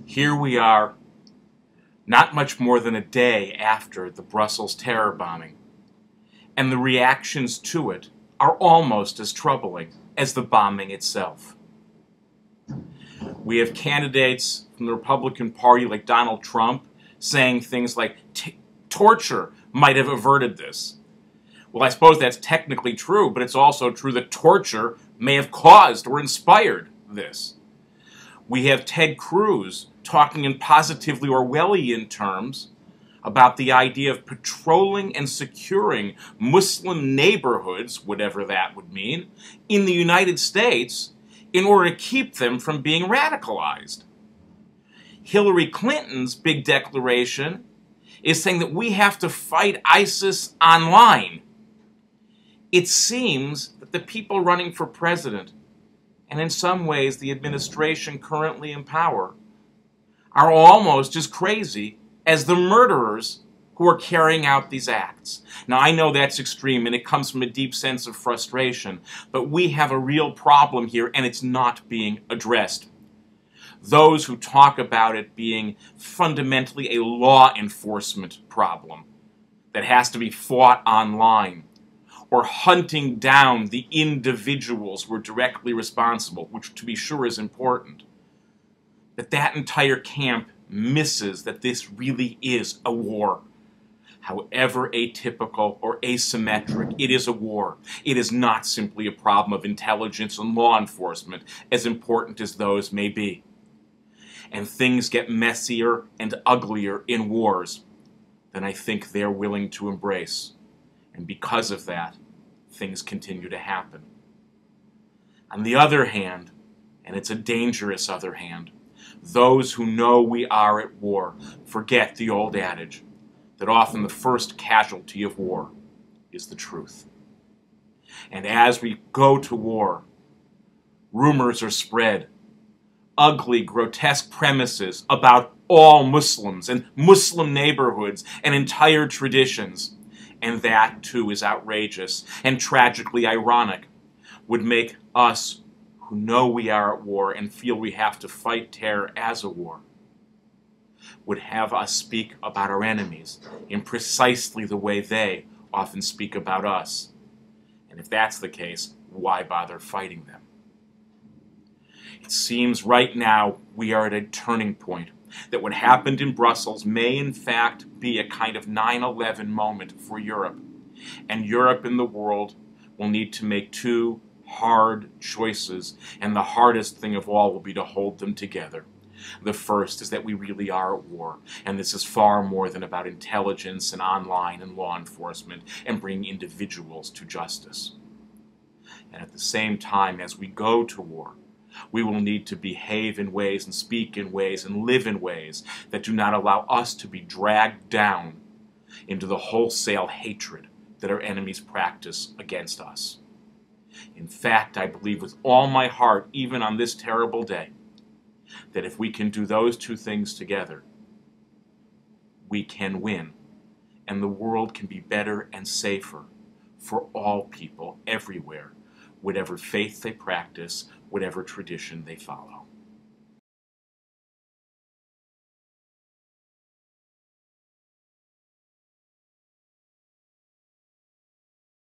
Here we are, not much more than a day after the Brussels terror bombing, and the reactions to it are almost as troubling as the bombing itself. We have candidates from the Republican Party like Donald Trump saying things like torture might have averted this. Well, I suppose that's technically true, but it's also true that torture may have caused or inspired this. We have Ted Cruz talking in positively Orwellian terms about the idea of patrolling and securing Muslim neighborhoods, whatever that would mean, in the United States in order to keep them from being radicalized. Hillary Clinton's big declaration is saying that we have to fight ISIS online. It seems that the people running for president, and in some ways the administration currently in power, are almost as crazy as the murderers who are carrying out these acts. Now, I know that's extreme, and it comes from a deep sense of frustration, but we have a real problem here, and it's not being addressed. Those who talk about it being fundamentally a law enforcement problem that has to be fought online, or hunting down the individuals who are directly responsible, which to be sure is important, that entire camp misses that this really is a war. However atypical or asymmetric, it is a war. It is not simply a problem of intelligence and law enforcement, as important as those may be. And things get messier and uglier in wars than I think they're willing to embrace. And because of that, things continue to happen. On the other hand, and it's a dangerous other hand, those who know we are at war forget the old adage that often the first casualty of war is the truth. And as we go to war, rumors are spread, ugly, grotesque premises about all Muslims and Muslim neighborhoods and entire traditions. And that, too, is outrageous and tragically ironic, would make us who know we are at war and feel we have to fight terror as a war, would have us speak about our enemies in precisely the way they often speak about us. And if that's the case, why bother fighting them? It seems right now we are at a turning point, that what happened in Brussels may in fact be a kind of 9/11 moment for Europe. And Europe and the world will need to make two hard choices, and the hardest thing of all will be to hold them together. The first is that we really are at war, and this is far more than about intelligence and online and law enforcement and bringing individuals to justice. And at the same time, as we go to war, we will need to behave in ways and speak in ways and live in ways that do not allow us to be dragged down into the wholesale hatred that our enemies practice against us. In fact, I believe with all my heart, even on this terrible day, that if we can do those two things together, we can win, and the world can be better and safer for all people everywhere, whatever faith they practice, whatever tradition they follow.